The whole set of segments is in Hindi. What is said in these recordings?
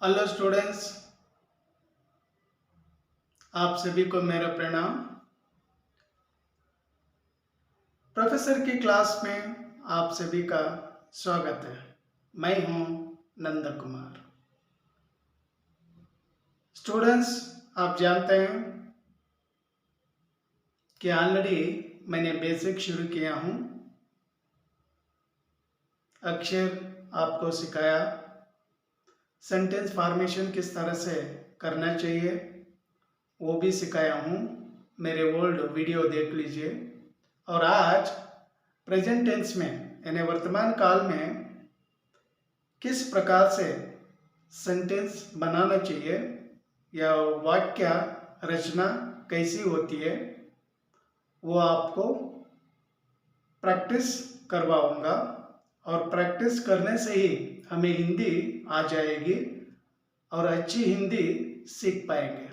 हेलो स्टूडेंट्स, आप सभी को मेरा प्रणाम। प्रोफेसर की क्लास में आप सभी का स्वागत है। मैं हूं नंद कुमार। स्टूडेंट्स, आप जानते हैं कि ऑलरेडी मैंने बेसिक शुरू किया हूं। अक्षर आपको सिखाया, सेंटेंस फॉर्मेशन किस तरह से करना चाहिए वो भी सिखाया हूँ। मेरे ओल्ड वीडियो देख लीजिए। और आज प्रेजेंट टेंस में यानी वर्तमान काल में किस प्रकार से सेंटेंस बनाना चाहिए या वाक्य रचना कैसी होती है वो आपको प्रैक्टिस करवाऊंगा। और प्रैक्टिस करने से ही हमें हिंदी आ जाएगी और अच्छी हिंदी सीख पाएंगे।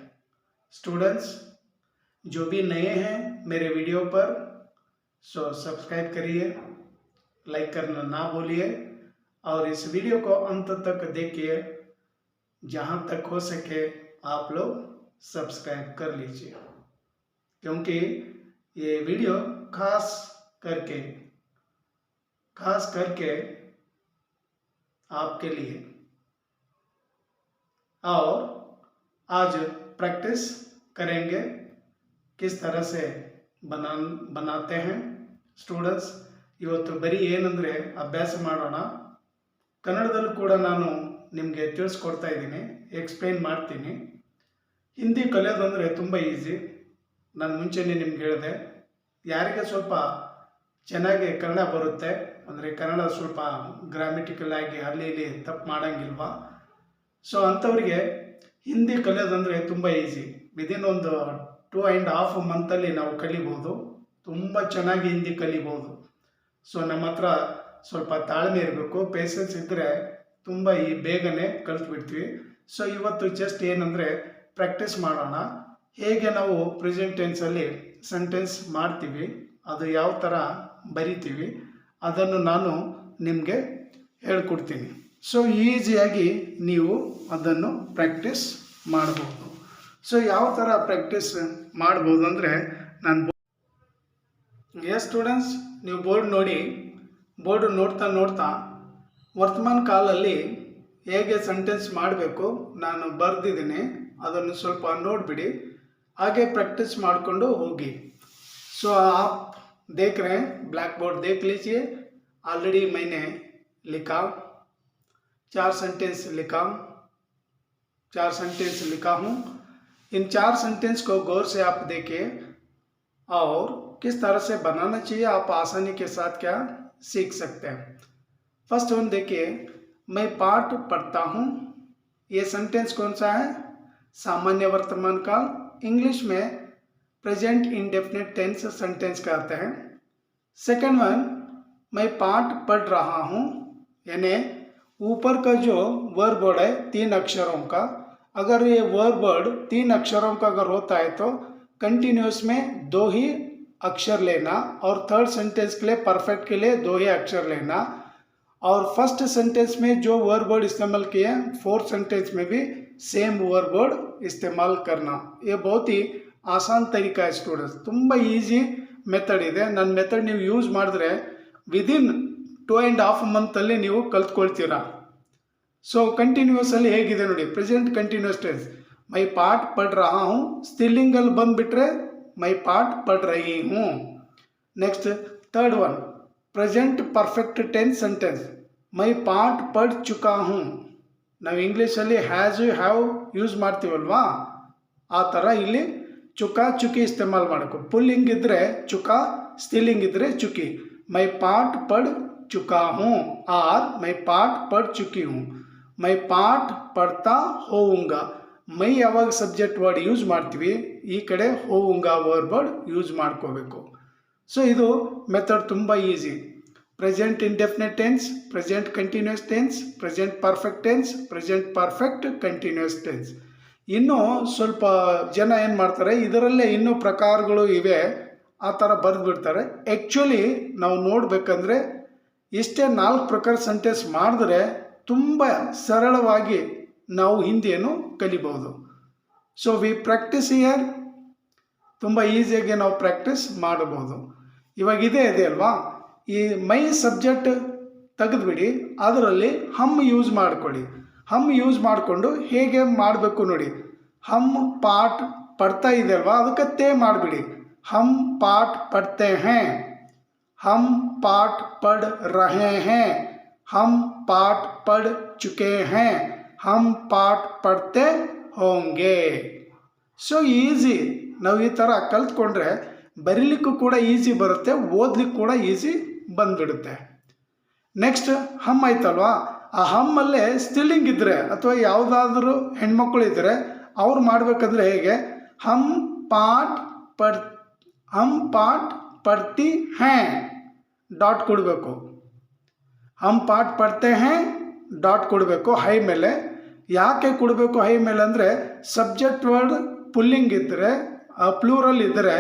स्टूडेंट्स, जो भी नए हैं मेरे वीडियो पर सब्सक्राइब करिए, लाइक करना ना भूलिए और इस वीडियो को अंत तक देखिए। जहाँ तक हो सके आप लोग सब्सक्राइब कर लीजिए, क्योंकि ये वीडियो खास करके आपके लिए। और आज प्रैक्टिस करेंगे किस तरह से बनाते हैं। स्टूडेंट्स, ಇವತ್ತು ಬರೀ ಏನಂದರೆ ಅಭ್ಯಾಸ ಮಾಡೋಣ। ಕನ್ನಡದಲ್ಲೂ ಕೂಡ ನಾನು ನಿಮಗೆ ತಿಳಿಸ್ಕೊಡ್ತಾ ಇದ್ದೀನಿ, ಎಕ್ಸ್ಪ್ಲೈನ್ ಮಾಡ್ತೀನಿ। ಹಿಂದಿ ಕಲಿಯೋದಂದರೆ ತುಂಬ ಈಸಿ। ನಾನು ಮುಂಚೆನೇ ನಿಮ್ಗೆ ಹೇಳಿದೆ, ಯಾರಿಗೆ ಸ್ವಲ್ಪ ಚೆನ್ನಾಗಿ ಕನ್ನಡ ಬರುತ್ತೆ ಅಂದರೆ ಕನ್ನಡ ಸ್ವಲ್ಪ ಗ್ರಾಮೆಟಿಕಲ್ ಆಗಿ ಅಲ್ಲಿ ಇಲ್ಲಿ ತಪ್ಪು ಮಾಡೋಂಗಿಲ್ವಾ, ಸೊ ಅಂಥವ್ರಿಗೆ ಹಿಂದಿ ಕಲಿಯೋದಂದರೆ ತುಂಬ ಈಸಿ। ವಿದಿನ್ ಒಂದು 2.5 ಮಂತಲ್ಲಿ ನಾವು ಕಲಿಬೋದು, ತುಂಬ ಚೆನ್ನಾಗಿ ಹಿಂದಿ ಕಲಿಬೋದು। ಸೊ ನಮ್ಮ ಹತ್ರ ಸ್ವಲ್ಪ ತಾಳ್ಮೆ ಇರಬೇಕು, ಪೇಷನ್ಸ್ ಇದ್ದರೆ ತುಂಬ ಬೇಗನೆ ಕಲಿತ್ಬಿಡ್ತೀವಿ। ಸೊ ಇವತ್ತು ಜಸ್ಟ್ ಏನಂದರೆ ಪ್ರಾಕ್ಟೀಸ್ ಮಾಡೋಣ, ಹೇಗೆ ನಾವು ಪ್ರೆಸೆಂಟ್ ಟೆನ್ಸಲ್ಲಿ ಸೆಂಟೆನ್ಸ್ ಮಾಡ್ತೀವಿ, ಅದು ಯಾವ ಥರ ಬರಿತೀವಿ ಅದನ್ನು ನಾನು ನಿಮಗೆ ಹೇಳ್ಕೊಡ್ತೀನಿ। ಸೊ ಈಸಿಯಾಗಿ ನೀವು ಅದನ್ನು ಪ್ರಾಕ್ಟೀಸ್ ಮಾಡ್ಬೋದು। ಸೊ ಯಾವ ಥರ ಪ್ರಾಕ್ಟೀಸ್ ಮಾಡ್ಬೋದು ಅಂದರೆ ನಾನು ಸ್ಟೂಡೆಂಟ್ಸ್, ನೀವು ಬೋರ್ಡ್ ನೋಡಿ, ಬೋರ್ಡ್ ನೋಡ್ತಾ ವರ್ತಮಾನ ಕಾಲಲ್ಲಿ ಹೇಗೆ ಸೆಂಟೆನ್ಸ್ ಮಾಡಬೇಕು ನಾನು ಬರೆದಿದ್ದೀನಿ, ಅದನ್ನು ಸ್ವಲ್ಪ ನೋಡಿಬಿಡಿ, ಹಾಗೆ प्रैक्टिस ಮಾಡಿಕೊಂಡು ಹೋಗಿ। सो आप देख रहे हैं, ब्लैक बोर्ड देख लीजिए। ऑलरेडी मैंने लिखा 4 सेंटेंस लिखा हूँ। इन 4 सेंटेंस को गौर से आप देखिए और किस तरह से बनाना चाहिए आप आसानी के साथ क्या सीख सकते हैं। फर्स्ट वन देखिए, मैं पाठ पढ़ता हूँ। ये सेंटेंस कौन सा है? सामान्य वर्तमान काल, इंग्लिश में प्रेजेंट इंडेफिनिट टेंस सेंटेंस कहते हैं। सेकंड वन, मैं पाठ पढ़ रहा हूँ, यानी ऊपर का जो वर्ब वर्ड है 3 अक्षरों का, अगर ये वर्ब वर्ड 3 अक्षरों का अगर होता है तो कंटिन्यूस में 2 ही अक्षर लेना, और थर्ड सेंटेंस के लिए परफेक्ट के लिए 2 ही अक्षर लेना, और फर्स्ट सेंटेंस में जो वर्ब वर्ड इस्तेमाल किए फोर्थ सेंटेंस में भी सेम वर्ब वर्ड इस्तेमाल करना। ये बहुत ही आसान तरीका है स्टूडेंट्स, ತುಂಬ ಈಸಿ ಮೆಥಡ್ ಇದೆ। ನನ್ನ ಮೆಥಡ್ ನೀವು ಯೂಸ್ ಮಾಡಿದ್ರೆ ವಿದಿನ್ 2.5 ಮಂತಲ್ಲಿ ನೀವು ಕಲ್ತ್ಕೊಳ್ತೀರಾ। ಸೊ ಕಂಟಿನ್ಯೂಸಲ್ಲಿ ಹೇಗಿದೆ ನೋಡಿ, ಪ್ರೆಸೆಂಟ್ ಕಂಟಿನ್ಯೂಸ್ ಟೆನ್ಸ್, ಮೈ ಪಾಠ ಪढ़ रहा हूँ, ಸ್ಟಿಲ್ಲಿಂಗಲ್ಲಿ ಬಂದುಬಿಟ್ರೆ मैं पाठ पढ़ रही हूँ। Next third one, present perfect tense sentence, मैं पाठ पढ़ चुका हूँ। ನಾವು ಇಂಗ್ಲೀಷಲ್ಲಿ ಹ್ಯಾಸ್ ಯು ಹ್ಯಾವ್ ಯೂಸ್ ಮಾಡ್ತೀವಲ್ವಾ, ಆ ಥರ ಇಲ್ಲಿ ಚುಕಾ ಚುಕಿ ಇಸ್ತೆಮಾಲ್ ಮಾಡಬೇಕು। ಪುಲ್ಲಿಂಗ್ ಇದ್ದರೆ ಚುಕಾ, ಸ್ಟಿಲ್ಲಿಂಗ್ ಇದ್ದರೆ ಚುಕಿ। मैं पाठ पढ़ चुका हूँ और मैं पाठ पढ़ चुकी हूँ। मैं पाठ पढ़ता होऊंगा, ಮೈ ಯಾವಾಗ ಸಬ್ಜೆಕ್ಟ್ ವರ್ಡ್ ಯೂಸ್ ಮಾಡ್ತೀವಿ ಈ ಕಡೆ ಹೋವುಂಗಾ ವರ್ಬ್ ವರ್ಡ್ ಯೂಸ್ ಮಾಡ್ಕೋಬೇಕು। ಸೊ ಇದು ಮೆಥಡ್ ತುಂಬ easy. Present indefinite tense, present continuous tense, present perfect tense, present perfect continuous tense. ಇನ್ನೂ ಸ್ವಲ್ಪ ಜನ ಏನು ಮಾಡ್ತಾರೆ, ಇದರಲ್ಲೇ ಇನ್ನೂ ಪ್ರಕಾರಗಳು ಇವೆ, ಆ ಥರ ಬರೆದುಬಿಡ್ತಾರೆ। ಆ್ಯಕ್ಚುಲಿ ನಾವು ನೋಡಬೇಕಂದ್ರೆ ಇಷ್ಟೇ 4 ಪ್ರಕಾರ ಸೆಂಟೆನ್ಸ್ ಮಾಡಿದ್ರೆ ತುಂಬ ಸರಳವಾಗಿ ನಾವು ಹಿಂದಿಯನ್ನು ಕಲಿಬಹುದು. So we practice here. ತುಂಬ ಈಸಿಯಾಗಿ ನಾವು ಪ್ರಾಕ್ಟೀಸ್ ಮಾಡಬಹುದು. ಇವಾಗ ಇದೆ ಅಲ್ವಾ, ಈ ಮೈ ಸಬ್ಜೆಕ್ಟ್ ತೆಗೆದುಬಿಡಿ, ಅದರಲ್ಲಿ ಹಮ್ ಯೂಸ್ ಮಾಡ್ಕೊಳ್ಳಿ. ಹಮ್ ಯೂಸ್ ಮಾಡಿಕೊಂಡು ಹೇಗೆ ಮಾಡಬೇಕು ನೋಡಿ. ಹಮ್ ಪಾಠ ಪಡ್ತಾ ಇದೆ ಅಲ್ವಾ, ಅದಕ್ಕೆ ತೇ ಮಾಡಿಬಿಡಿ. ಹಮ್ ಪಾಠ ಪಡ್ತೆ ಹೇ, हम पाठ पढ़ रहे हैं, हम पाठ पढ़ चुके हैं, हम पाठ पढ़ते होंगे. So easy. ನಾವು ಈ ಥರ ಕಲ್ತ್ಕೊಂಡ್ರೆ ಬರೀಲಿಕ್ಕೂ ಕೂಡ ಈಸಿ ಬರುತ್ತೆ, ಓದ್ಲಿಕ್ಕೆ ಕೂಡ ಈಸಿ ಬಂದ್ಬಿಡುತ್ತೆ. ನೆಕ್ಸ್ಟ್ ಹಮ್ ಆಯ್ತಲ್ವಾ, ಆ ಹಮ್ಮಲ್ಲೇ ಸ್ಟಿಲ್ಲಿಂಗ್ ಇದ್ದರೆ ಅಥವಾ ಯಾವುದಾದ್ರೂ ಹೆಣ್ಮಕ್ಳು ಇದ್ದರೆ ಅವ್ರು ಮಾಡಬೇಕಂದ್ರೆ ಹೇಗೆ, ಹಮ್ ಪಾಠ ಪಡ್ತಿ ಹೇ ಡಾಟ್ ಕೊಡಬೇಕು. ಹಮ್ ಪಾಠ ಪಡ್ತೆ ಹೇ ಡಾಟ್ ಕೊಡಬೇಕು ಹೈ ಮೇಲೆ. ಯಾಕೆ ಕೊಡಬೇಕು ಹೈ ಮೇಲೆ ಅಂದರೆ ಸಬ್ಜೆಕ್ಟ್ ವರ್ಡ್ ಪುಲ್ಲಿಂಗ್ ಇದ್ದರೆ, ಪ್ಲೂರಲ್ ಇದ್ದರೆ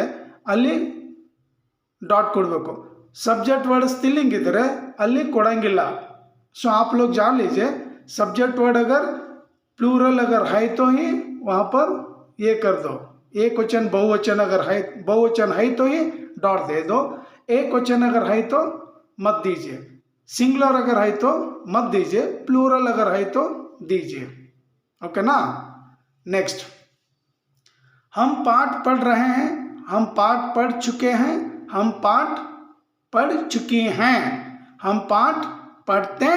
ಅಲ್ಲಿ डॉट ಕೊಡಬೇಕು. सब्जेक्ट वर्ड स्टिलिंग इधर अल्ली कोड़ंगिल्ला. सो आप लोग जान लीजिए, सब्जेक्ट वर्ड अगर प्लूरल अगर है तो ही वहाँ पर ये कर दो. एक वचन बहुवचन अगर है, बहुवचन है तो ही डॉट दे दो. एक वचन अगर है तो मत दीजिए. सिंगुलर अगर है तो मत दीजिए. प्लूरल अगर है तो दीजिए. ओके ना. नेक्स्ट, हम पाठ पढ़ रहे हैं, हम पाठ पढ़ चुके हैं, हम पाठ पढ़ चुकी हैं, हम पाठ पढ़ते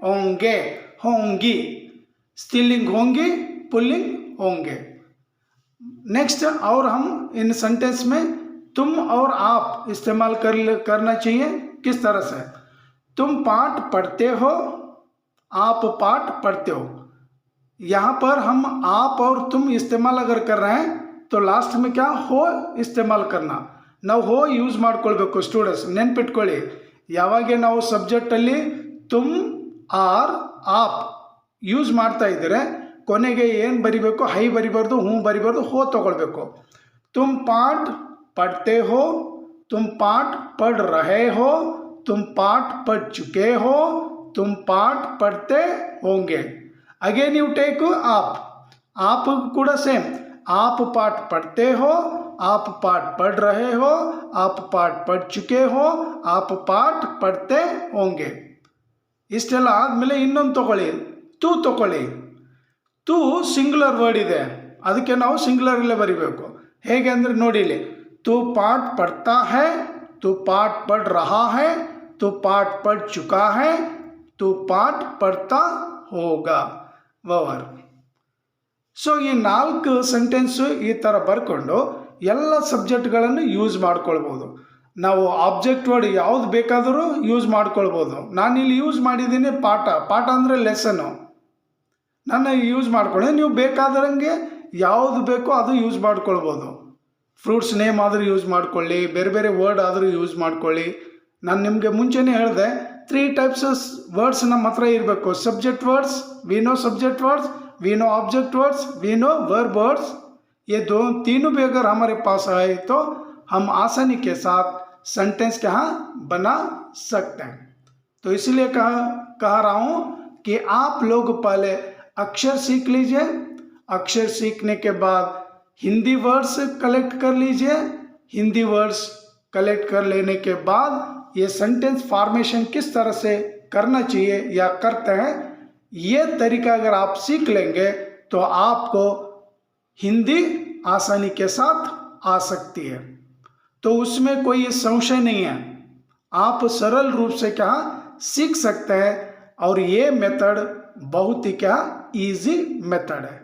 होंगे. होंगी स्त्रीलिंग होंगी, पुल्लिंग होंगे. नेक्स्ट, और हम इन सेंटेंस में तुम और आप इस्तेमाल करना चाहिए. किस तरह से, तुम पाठ पढ़ते हो, आप पाठ पढ़ते हो. यहाँ पर हम आप और तुम इस्तेमाल अगर कर रहे हैं तो लास्ट में क्या हो इस्तेमाल करना. ನಾವು ಹೋ ಯೂಸ್ ಮಾಡ್ಕೊಳ್ಬೇಕು. ಸ್ಟೂಡೆಂಟ್ಸ್ ನೆನ್ಪಿಟ್ಕೊಳ್ಳಿ, ಯಾವಾಗ ನಾವು ಸಬ್ಜೆಕ್ಟಲ್ಲಿ ತುಮ್ ಆರ್ ಆಪ್ ಯೂಸ್ ಮಾಡ್ತಾ ಇದ್ದರೆ ಕೊನೆಗೆ ಏನು ಬರಿಬೇಕು, ಹೈ ಬರಿಬಾರ್ದು, ಹೂ ಬರಿಬಾರ್ದು, ಹೋ ತಗೊಳ್ಬೇಕು. ತುಮ್ ಪಾಠ ಪढ़ते हो, तुम पाठ पढ़ रहे हो, तुम पाठ पढ़ चुके हो, तुम पाठ पढ़ते होंगे. अगेन यू टेक आप ಕೂಡ ಸೇಮ್. आप पाठ पढ़ते हो, आप पाठ पढ़ रहे हो, आप पाठ पढ़ चुके हो, आप पाठ पढ़ते होंगे. ಇಷ್ಟೆಲ್ಲ ಆದಮೇಲೆ ಇನ್ನೊಂದು ತಗೊಳ್ಳಿ, ತೂ ತಗೊಳ್ಳಿ. ತೂ ಸಿಂಗುಲರ್ ವರ್ಡ್ ಇದೆ, ಅದಕ್ಕೆ ನಾವು ಸಿಂಗುಲರಲ್ಲೇ ಬರಿಬೇಕು. ಹೇಗೆ ಅಂದರೆ ನೋಡಿ ಇಲ್ಲಿ, तू पाठ पढ़ता है, तू पाठ पढ़ रहा है, तू पाठ पढ़ चुका है, तू पाठ पढ़ता होगा. ವವರ್. ಸೊ ಈ 4 ಸೆಂಟೆನ್ಸು ಈ ಥರ ಬರ್ಕೊಂಡು ಎಲ್ಲ ಸಬ್ಜೆಕ್ಟ್ಗಳನ್ನು ಯೂಸ್ ಮಾಡ್ಕೊಳ್ಬೋದು. ನಾವು ಆಬ್ಜೆಕ್ಟ್ ವರ್ಡ್ ಯಾವುದು ಬೇಕಾದರೂ ಯೂಸ್ ಮಾಡ್ಕೊಳ್ಬೋದು. ನಾನಿಲ್ಲಿ ಯೂಸ್ ಮಾಡಿದ್ದೀನಿ ಪಾಠ. ಪಾಠ ಅಂದರೆ ಲೆಸನ್ನು. ನಾನು ಯೂಸ್ ಮಾಡ್ಕೊಳ್ಳಿ, ನೀವು ಬೇಕಾದಂಗೆ ಯಾವುದು ಬೇಕೋ ಅದು ಯೂಸ್ ಮಾಡ್ಕೊಳ್ಬೋದು. ಫ್ರೂಟ್ಸ್ ನೇಮ್ ಆದರೂ ಯೂಸ್ ಮಾಡ್ಕೊಳ್ಳಿ, ಬೇರೆ ಬೇರೆ ವರ್ಡ್ ಆದರೂ ಯೂಸ್ ಮಾಡ್ಕೊಳ್ಳಿ. ನಾನು ನಿಮಗೆ ಮುಂಚೆನೇ ಹೇಳಿದೆ 3 ಟೈಪ್ಸ್ ವರ್ಡ್ಸ್ ನಮ್ಮ ಹತ್ರ ಇರಬೇಕು. Subject words, we know subject words, we know object words, we know verb words. ये तीनों भी अगर हमारे पास आए तो हम आसानी के साथ सेंटेंस क्या बना सकते हैं. तो इसलिए कह रहा हूँ कि आप लोग पहले अक्षर सीख लीजिए. अक्षर सीखने के बाद हिंदी वर्ड्स कलेक्ट कर लीजिए. हिंदी वर्ड्स कलेक्ट कर लेने के बाद ये सेंटेंस फॉर्मेशन किस तरह से करना चाहिए या करते हैं, ये तरीका अगर आप सीख लेंगे तो आपको हिंदी आसानी के साथ आ सकती है. तो उसमें कोई संशय नहीं है. आप सरल रूप से क्या सीख सकते हैं. और ये मेथड बहुत ही क्या इजी मेथड है.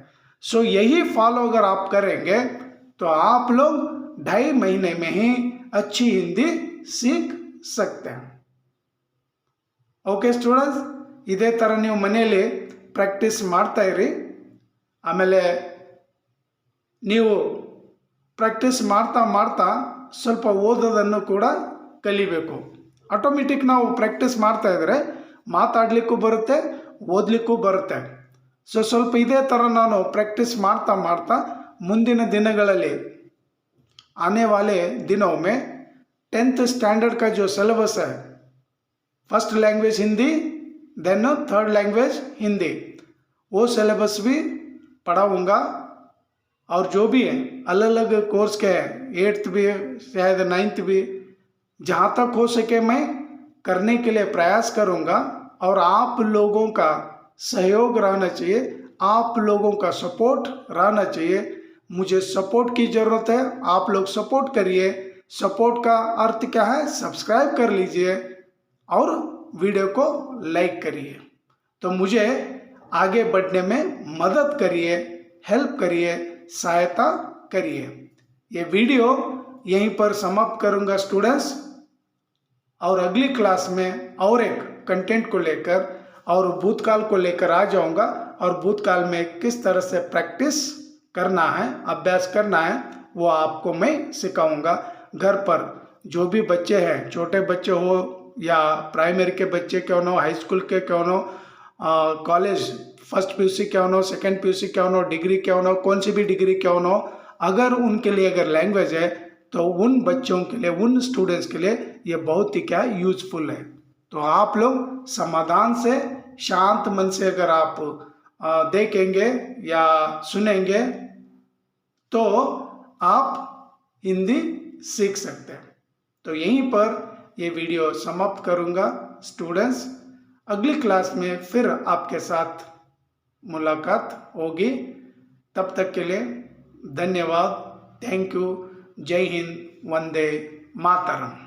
सो यही फॉलो अगर आप करेंगे तो आप लोग 2.5 महीने में ही अच्छी हिंदी सीख सकते हैं. ओके स्टूडेंट्स, ಇದೇ ಥರ ನೀವು ಮನೆಯಲ್ಲಿ ಪ್ರಾಕ್ಟೀಸ್ ಮಾಡ್ತಾಯಿರಿ. ಆಮೇಲೆ ನೀವು ಪ್ರಾಕ್ಟೀಸ್ ಮಾಡ್ತಾ ಮಾಡ್ತಾ ಸ್ವಲ್ಪ ಓದೋದನ್ನು ಕೂಡ ಕಲಿಬೇಕು. ಆಟೋಮೆಟಿಕ್ ನಾವು ಪ್ರಾಕ್ಟೀಸ್ ಮಾಡ್ತಾಯಿದ್ರೆ ಮಾತಾಡಲಿಕ್ಕೂ ಬರುತ್ತೆ, ಓದಲಿಕ್ಕೂ ಬರುತ್ತೆ. ಸೊ ಸ್ವಲ್ಪ ಇದೇ ಥರ ನಾನು ಪ್ರಾಕ್ಟೀಸ್ ಮಾಡ್ತಾ ಮಾಡ್ತಾ ಮುಂದಿನ ದಿನಗಳಲ್ಲಿ आने वाले दिनों में 10th स्टैंडर्ड का जो सिलेबस है, first language Hindi, then third language Hindi, वो सिलेबस भी पढ़ाऊँगा। और जो भी है अलग अलग कोर्स के हैं, 8th भी शायद 9th भी, जहाँ तक हो सके मैं करने के लिए प्रयास करूँगा। और आप लोगों का सहयोग रहना चाहिए, आप लोगों का सपोर्ट रहना चाहिए। मुझे सपोर्ट की ज़रूरत है, आप लोग सपोर्ट करिए। सपोर्ट का अर्थ क्या है? सब्सक्राइब कर लीजिए और वीडियो को लाइक करिए, तो मुझे आगे बढ़ने में मदद करिए, हेल्प करिए, सहायता करिए। ये वीडियो यहीं पर समाप्त करूंगा स्टूडेंट्स, और अगली क्लास में और एक कंटेंट को लेकर और भूतकाल को लेकर आ जाऊंगा। और भूतकाल में किस तरह से प्रैक्टिस करना है, अभ्यास करना है, वो आपको मैं सिखाऊंगा। घर पर जो भी बच्चे हैं, छोटे बच्चे हो या प्राइमरी के बच्चे क्यों न हो, हाई स्कूल के क्यों न हो, कॉलेज फर्स्ट पीयूसी क्यों न हो, सेकेंड पीयूसी क्यों न हो, डिग्री क्यों न हो, कौन सी भी डिग्री क्यों न हो, अगर उनके लिए अगर लैंग्वेज है तो उन बच्चों के लिए, उन स्टूडेंट्स के लिए ये बहुत ही क्या यूजफुल है। तो आप लोग समाधान से, शांत मन से अगर आप देखेंगे या सुनेंगे तो आप हिंदी सीख सकते हैं। तो यहीं पर ये वीडियो समाप्त करूंगा स्टूडेंट्स। अगली क्लास में फिर आपके साथ मुलाकात होगी। तब तक के लिए धन्यवाद। Thank you. जय हिंद। वंदे मातरम।